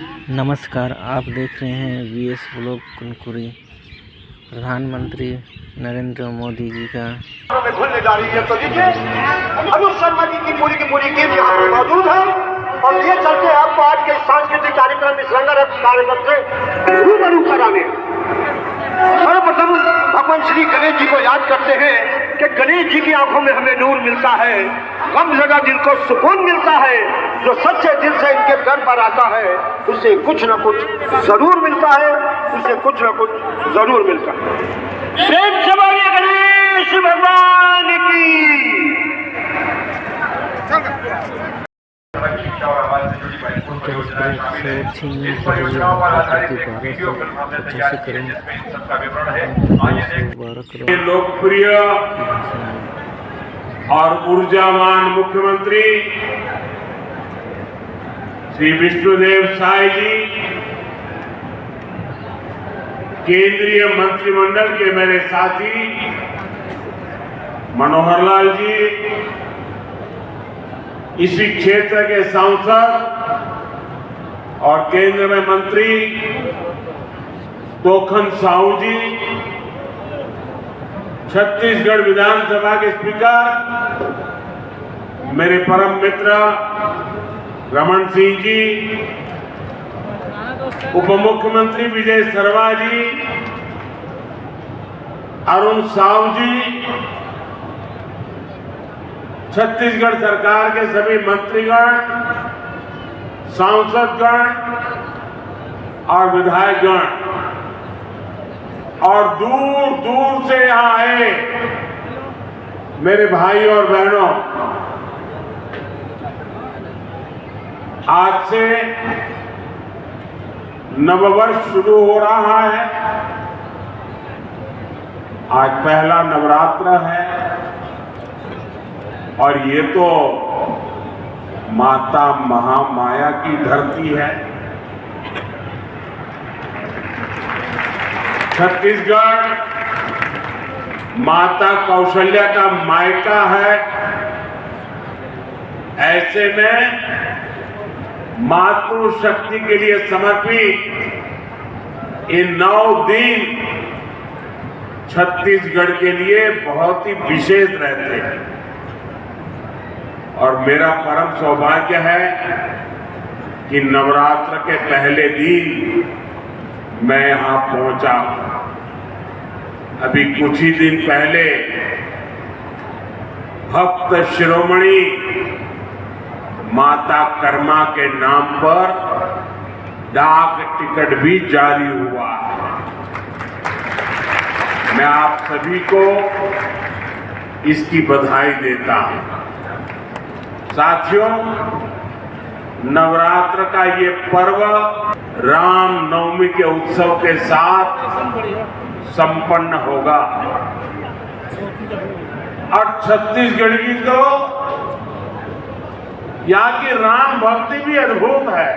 नमस्कार, आप देख रहे हैं वीएस ब्लॉग कुनकुरी। प्रधानमंत्री नरेंद्र मोदी जी का खुलने जा रही है। तो देखिए अनुज शर्मा जी की पूरी टीम यहाँ पर मौजूद है और ये चलते आपको आज के सांस्कृतिक कार्यक्रम इस रंगारंग कार्यक्रम से रूबरू कराने। सर्वप्रथम भगवान श्री गणेश जी को याद करते हैं कि गणेश जी की आंखों में हमें नूर मिलता है, गम जगह दिल को सुकून मिलता है। जो सच्चे दिल से इनके दर पर आता है उसे कुछ न कुछ जरूर मिलता है, उसे कुछ न कुछ जरूर मिलता है। प्रेम से बोलिए गणेश भगवान की। लोकप्रिय और ऊर्जावान मुख्यमंत्री श्री विष्णुदेव साय जी, केंद्रीय मंत्रिमंडल के मेरे साथी मनोहर लाल जी, इसी क्षेत्र के सांसद और केंद्र में मंत्री तोखन साहू जी, छत्तीसगढ़ विधानसभा के स्पीकर मेरे परम मित्र रमन सिंह जी, उप मुख्यमंत्री विजय सर्मा जी, अरुण साहू जी, छत्तीसगढ़ सरकार के सभी मंत्रीगण, सांसदगण और विधायकगण और दूर दूर से यहाँ आए मेरे भाई और बहनों, आज से नववर्ष शुरू हो रहा है। आज पहला नवरात्र है और ये तो माता महामाया की धरती है। छत्तीसगढ़ माता कौशल्या का मायका है। ऐसे में मातृशक्ति के लिए समर्पित ये 9 दिन छत्तीसगढ़ के लिए बहुत ही विशेष रहते हैं और मेरा परम सौभाग्य है कि नवरात्र के पहले दिन मैं यहां पहुंचा। अभी कुछ ही दिन पहले भक्त शिरोमणि माता कर्मा के नाम पर डाक टिकट भी जारी हुआ है। मैं आप सभी को इसकी बधाई देता हूं। साथियों, नवरात्र का ये पर्व राम नवमी के उत्सव के साथ संपन्न होगा और छत्तीसगढ़ की तो यहाँ की राम भक्ति भी अद्भुत है।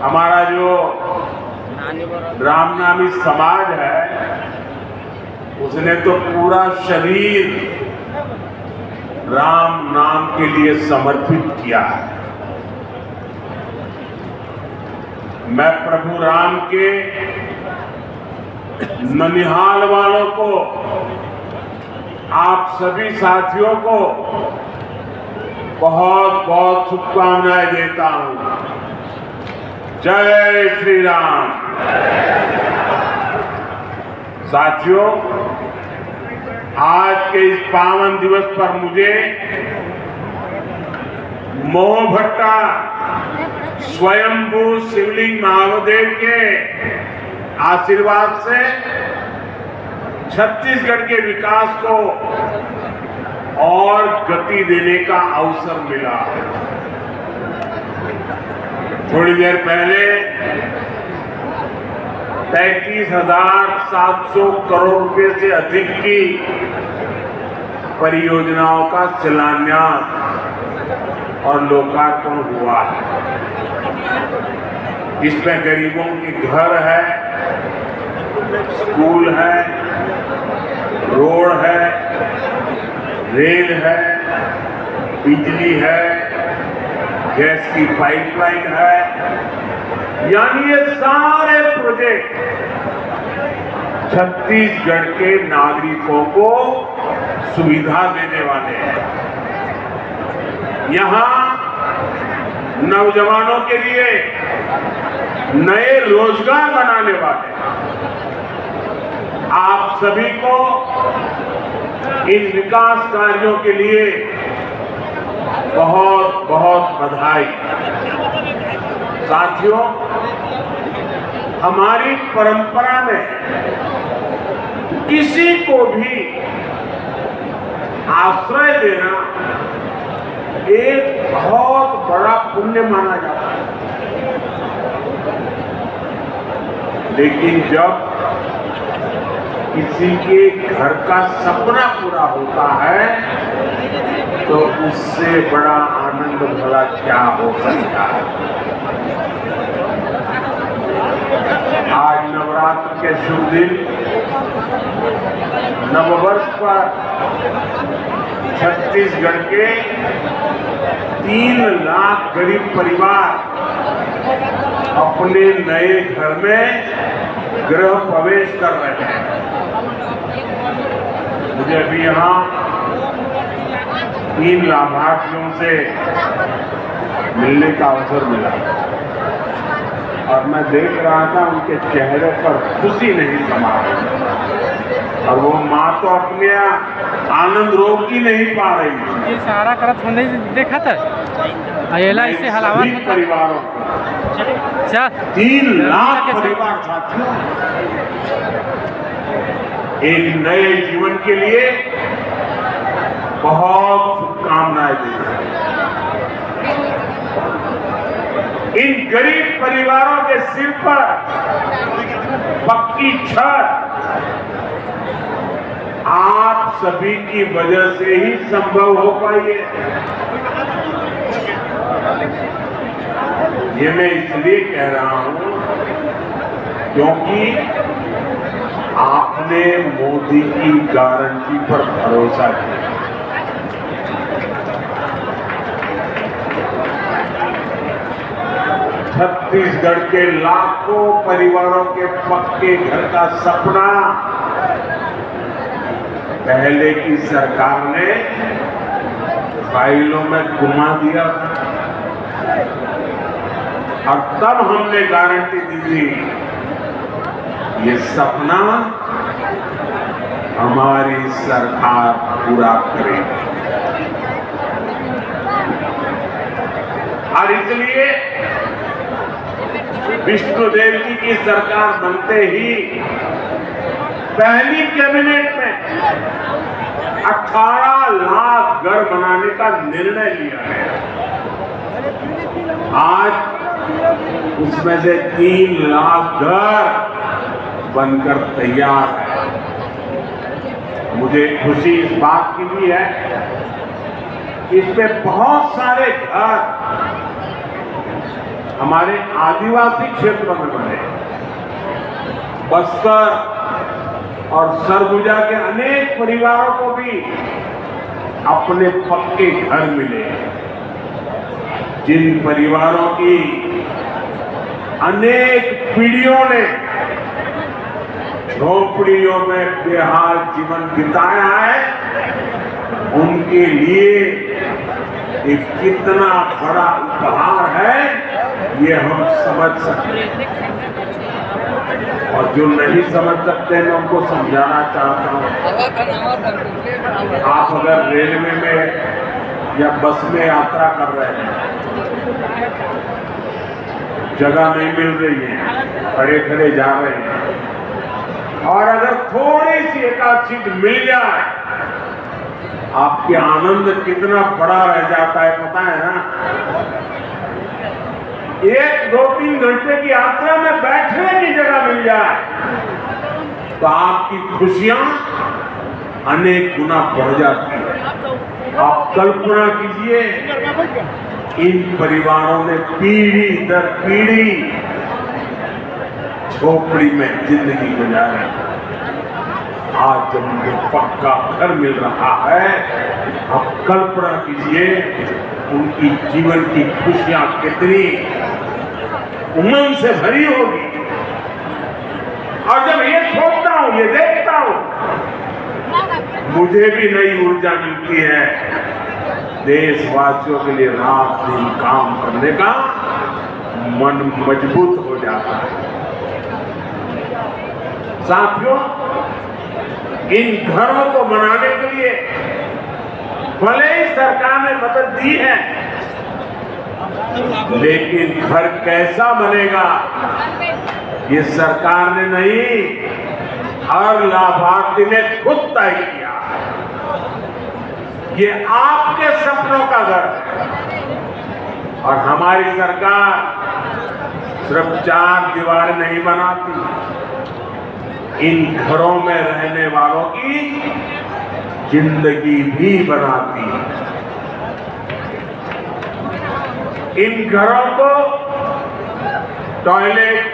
हमारा जो रामनामी समाज है उसने तो पूरा शरीर राम नाम के लिए समर्पित किया है। मैं प्रभु राम के ननिहाल वालों को, आप सभी साथियों को बहुत बहुत शुभकामनाएं देता हूं। जय श्री राम। साथियों, आज के इस पावन दिवस पर मुझे मोहभट्टा स्वयंभू शिवलिंग महादेव के आशीर्वाद से छत्तीसगढ़ के विकास को और गति देने का अवसर मिला। थोड़ी देर पहले 33,700 करोड़ रुपए से अधिक की परियोजनाओं का शिलान्यास और लोकार्पण हुआ है। इसमें गरीबों के घर है, स्कूल है, रोड है, रेल है, बिजली है, गैस की पाइपलाइन है, यानी ये सारे प्रोजेक्ट छत्तीसगढ़ के नागरिकों को सुविधा देने वाले हैं। यहां नौजवानों के लिए नए रोजगार बनाने वाले हैं। आप सभी को इन विकास कार्यों के लिए बहुत बहुत बधाई। साथियों, हमारी परंपरा में किसी को भी आश्रय देना एक बहुत बड़ा पुण्य माना जाता है। लेकिन जब किसी के घर का सपना पूरा होता है तो उससे बड़ा आनंद भला क्या हो सकता है। आज नवरात्र के शुभ दिन, नववर्ष पर छत्तीसगढ़ के 3 लाख गरीब परिवार अपने नए घर में गृह प्रवेश कर रहे हैं। मुझे अभी यहाँ 3 लाभार्थियों से मिलने का अवसर मिला और मैं देख रहा था उनके चेहरे पर खुशी नहीं समा रही और वो माँ तो अपने आनंद रोक ही नहीं पा रही थी। ये सारा करत होने देखा था अयला इसे हलावत परिवारों चल 3 लाख परिवार साथियों एक नए जीवन के लिए बहुत शुभकामनाएं देते हैं। इन गरीब परिवारों के सिर पर पक्की छत आप सभी की वजह से ही संभव हो पाई है। ये मैं इसलिए कह रहा हूं क्योंकि आपने मोदी की गारंटी पर भरोसा किया। छत्तीसगढ़ के लाखों परिवारों के पक्के घर का सपना पहले की सरकार ने फाइलों में घुमा दिया था और तब हमने गारंटी दी थी ये सपना हमारी सरकार पूरा करेगी। और इसलिए विष्णुदेव जी की सरकार बनते ही पहली कैबिनेट में 18 लाख घर बनाने का निर्णय लिया है। आज उसमें से 3 लाख घर बनकर तैयार है। मुझे खुशी इस बात की भी है कि इसमें बहुत सारे घर हमारे आदिवासी क्षेत्रों में बने। बस्तर और सरगुजा के अनेक परिवारों को भी अपने पक्के घर मिले। जिन परिवारों की अनेक पीढ़ियों ने झोपड़ियों में बेहाल जीवन बिताया है, उनके लिए एक कितना बड़ा उपहार है ये हम समझ सकते हैं। और जो नहीं समझ सकते मैं उनको समझाना चाहता हूँ। आप अगर रेलवे में या बस में यात्रा कर रहे हैं, जगह नहीं मिल रही है, खड़े खड़े जा रहे हैं और अगर थोड़ी सी एकाध सीट मिल जाए आपके आनंद कितना बड़ा रह जाता है पता है ना। 1-2-3 घंटे की यात्रा में बैठने की जगह मिल जाए तो आपकी खुशियां अनेक गुना बढ़ जाती है। आप कल्पना कीजिए इन परिवारों ने पीढ़ी दर पीढ़ी झोपड़ी में जिंदगी गुजारी। आज जब उनको पक्का घर मिल रहा है, आप कल्पना कीजिए उनकी जीवन की खुशियां कितनी उमंग से भरी होगी। और जब ये सोचता हूं, ये देखता हूं, मुझे भी नई ऊर्जा मिलती है देशवासियों के लिए रात दिन काम करने का मन मजबूत हो जाता है। साथियों, इन घरों को बनाने के लिए भले ही सरकार ने मदद दी है, लेकिन घर कैसा बनेगा ये सरकार ने नहीं, हर लाभार्थी ने खुद तय किया। ये आपके सपनों का घर है और हमारी सरकार सिर्फ 4 दीवारें नहीं बनाती, इन घरों में रहने वालों की जिंदगी भी बनाती है। इन घरों को टॉयलेट,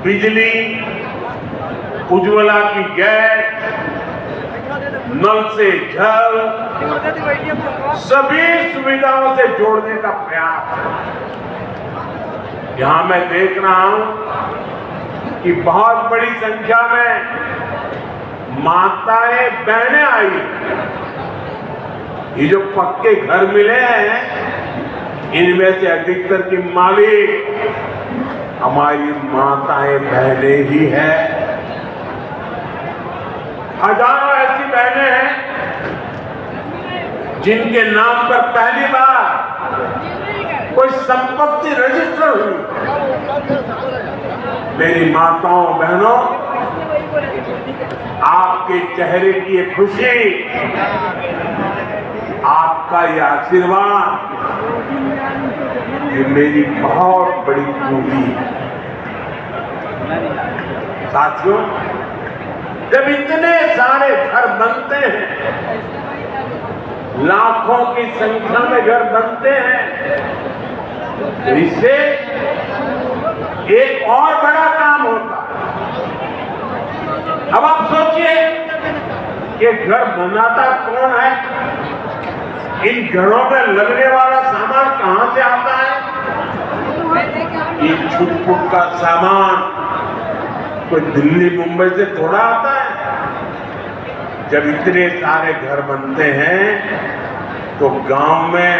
बिजली, उज्ज्वला की गैस, नल से जल, सभी सुविधाओं से जोड़ने का प्रयास है। यहां मैं देख रहा हूं कि बहुत बड़ी संख्या में माताएं बहनें आई। ये जो पक्के घर मिले हैं, इनमें से अधिकतर की मालिक हमारी माताएं बहनें ही हैं। हजारों ऐसी बहनें हैं जिनके नाम पर पहली बार कोई संपत्ति रजिस्टर हुई। मेरी माताओं बहनों, आपके चेहरे की ये खुशी, आपका ये आशीर्वाद, ये मेरी बहुत बड़ी खूबी है। साथियों, जब इतने सारे घर बनते हैं, लाखों की संख्या में घर बनते हैं, तो इससे एक और बड़ा काम होता है। अब आप सोचिए कि घर बनाता कौन है? इन घरों में लगने वाला सामान कहां से आता है? ये छुट-फुट का सामान कोई दिल्ली मुंबई से थोड़ा आता है। जब इतने सारे घर बनते हैं तो गांव में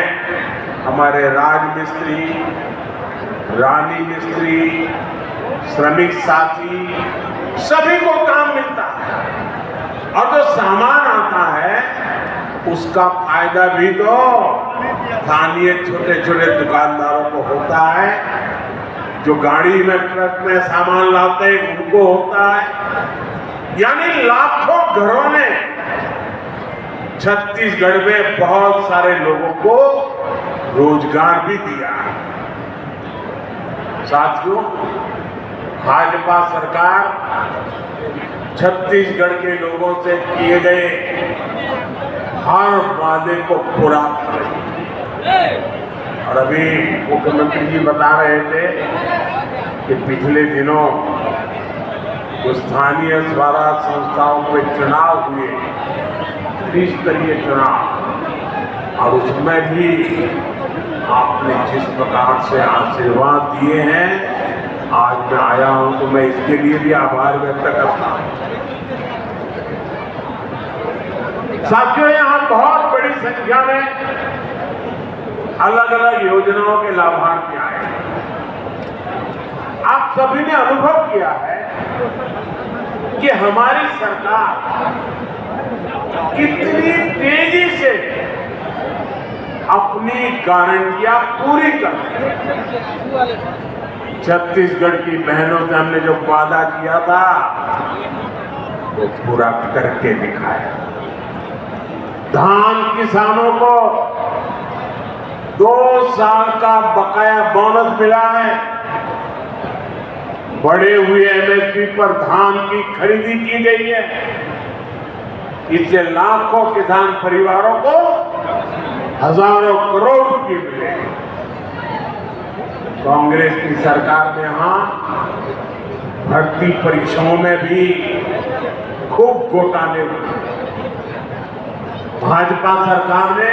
हमारे राजमिस्त्री, रानी मिस्त्री, श्रमिक साथी, सभी को काम मिलता है। और जो सामान आता है उसका फायदा भी तो स्थानीय छोटे छोटे दुकानदारों को होता है, जो गाड़ी में, ट्रक में सामान लाते हैं उनको होता है। यानी लाखों घरों ने छत्तीसगढ़ में बहुत सारे लोगों को रोजगार भी दिया। साथियों, भाजपा सरकार छत्तीसगढ़ के लोगों से किए गए हर वादे को पूरा कर रही है। और अभी मुख्यमंत्री जी बता रहे थे कि पिछले दिनों जो स्थानीय स्वराज संस्थाओं में चुनाव हुए, त्रिस्तरीय चुनाव, और उसमें भी आपने जिस प्रकार से आशीर्वाद दिए हैं, आज मैं आया हूं तो मैं इसके लिए भी आभार व्यक्त करता हूं। साथियों, यहां बहुत बड़ी संख्या में अलग अलग योजनाओं के लाभार्थी आए हैं। आप सभी ने अनुभव किया है कि हमारी सरकार कितनी तेजी से अपनी गारंटियां पूरी कर रही है। छत्तीसगढ़ की बहनों से हमने जो वादा किया था वो पूरा करके दिखाया। धान किसानों को 2 साल का बकाया बोनस मिला है। बढ़े हुए एमएसपी पर धान की खरीदी की गई है। इससे लाखों किसान परिवारों को हजारों करोड़ रुपए मिले। कांग्रेस की सरकार ने यहां भर्ती परीक्षाओं में भी खूब घोटाले हुए। भाजपा सरकार ने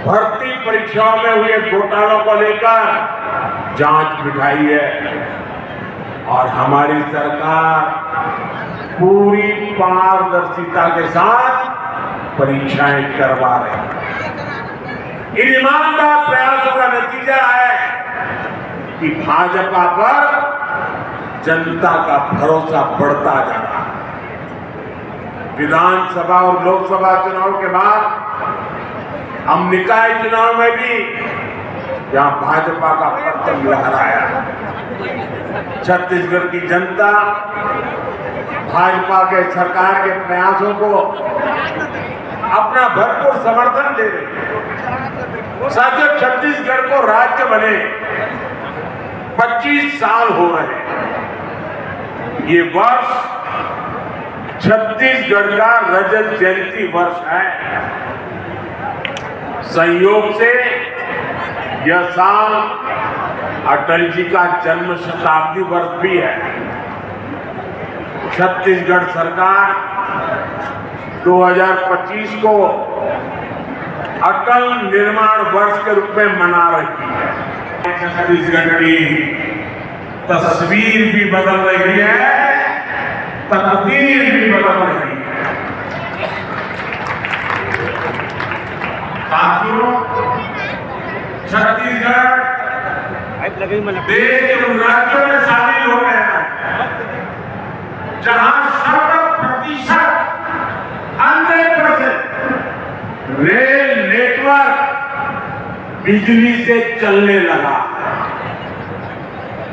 भर्ती परीक्षाओं में हुए घोटालों को लेकर जांच बिठाई है और हमारी सरकार पूरी पारदर्शिता के साथ परीक्षाएं करवा रही है। इन ईमानदार प्रयासों का नतीजा है कि भाजपा पर जनता का भरोसा बढ़ता जा रहा है। विधानसभा और लोकसभा चुनाव के बाद हम निकाय चुनाव में भी जहां भाजपा का परचम लहराया, छत्तीसगढ़ की जनता भाजपा के सरकार के प्रयासों को अपना भरपूर समर्थन दे रही है। साथियों, छत्तीसगढ़ को राज्य बने 25 साल हो रहे हैं। ये वर्ष छत्तीसगढ़ का रजत जयंती वर्ष है। संयोग से यह साल अटल जी का जन्म शताब्दी वर्ष भी है। छत्तीसगढ़ सरकार 2025 को अटल निर्माण वर्ष के रूप में मना रही है। छत्तीसगढ़ की तस्वीर भी बदल रही है, तकदीर भी बदल रही है। साथियों, छत्तीसगढ़ देश के उन राज्यों में शामिल हो गया है जहां 100% 100% रेल नेटवर्क बिजली से चलने लगा।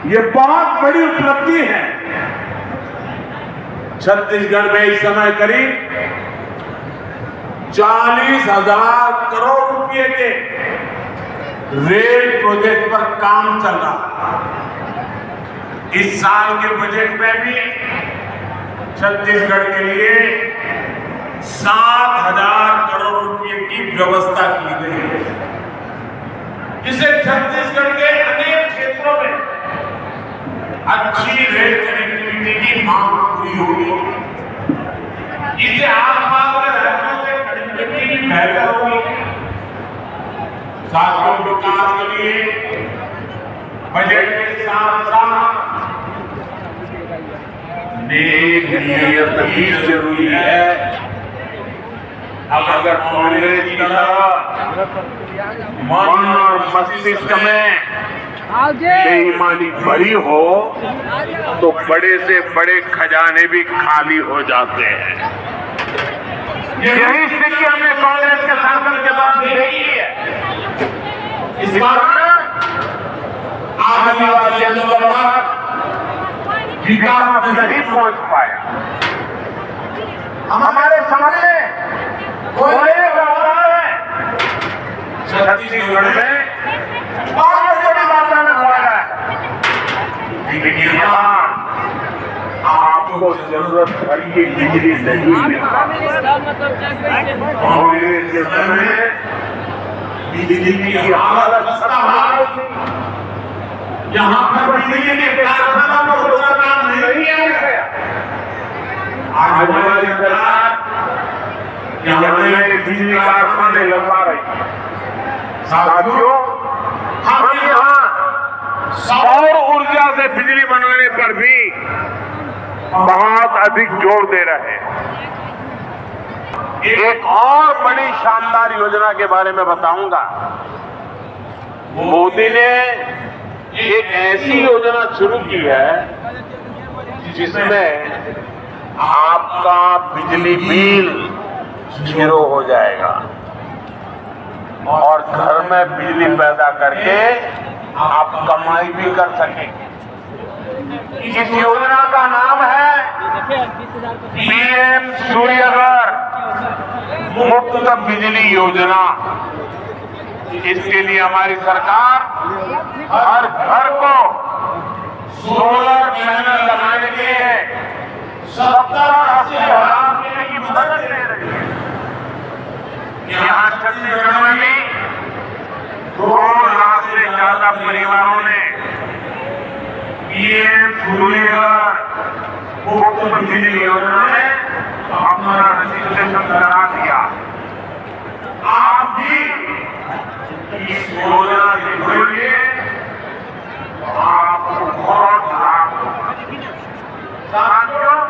ये बहुत बड़ी उपलब्धि है। छत्तीसगढ़ में इस समय करीब 40,000 करोड़ रुपए के रेल प्रोजेक्ट पर काम चल रहा है। इस साल के बजट में भी छत्तीसगढ़ के लिए 7,000 करोड़ रुपए की व्यवस्था की गई है। इससे छत्तीसगढ़ के अनेक क्षेत्रों में अच्छी रेल कनेक्टिविटी की मांग पूरी होगी। इससे आसपास के राज्यों से कनेक्टिविटी भी बेहतर होगी। साथियों, विकास के लिए बजट के साथ साथ नेक नीयत भी जरूरी है। अब अगर कांग्रेस की तरह मन और मस्तिष्क में बेईमानी भरी हो तो बड़े से बड़े खजाने भी खाली हो जाते हैं। यही स्थिति हमने कांग्रेस के शासन के बाद देखी है। इस कारण आदिवासी अंदर विकास नहीं पहुंच पाया। हमारे सामने कोयले का उदाहरण है। छत्तीसगढ़ में बहुत बड़ी मात्रा में हो रहा है, लेकिन यहाँ आपको जरूरत पड़ी बिजली नहीं मिल कांग्रेस के समय बिजली की हालत खस्ता थी। यहाँ पर बिजली के कारखानों को रोका काम नहीं किया गया। आज हमारी सरकार यहाँ नए बिजली कारखाने लगवा रही है। साथियों, हम यहाँ सौर ऊर्जा से बिजली बनाने पर भी बहुत अधिक जोर दे रहे हैं। एक और बड़ी शानदार योजना के बारे में बताऊंगा। मोदी ने एक ऐसी योजना शुरू की है जिसमें आपका बिजली बिल 0 हो जाएगा और घर में बिजली पैदा करके आप कमाई भी कर सकेंगे। इस योजना का नाम है पीएम सूर्यघर मुफ्त बिजली योजना। इसके लिए हमारी सरकार हर घर को सोलर पैनल लगाने के लिए 70-80 हजार रुपए की मदद दे रही है। यहाँ छत्तीसगढ़ में भी 2 लाख से ज्यादा परिवारों ने पीएम सूर्यघर मुफ्त बिजली योजना में अपना रजिस्ट्रेशन करा दिया। आप भी इस योजना से जुड़ेंगे तो आपको बहुत लाभ होगा। साथियों,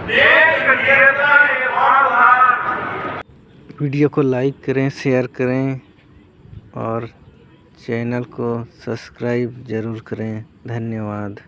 देश के लिए एक और उदाहरण। वीडियो को लाइक करें, शेयर करें और चैनल को सब्सक्राइब ज़रूर करें। धन्यवाद।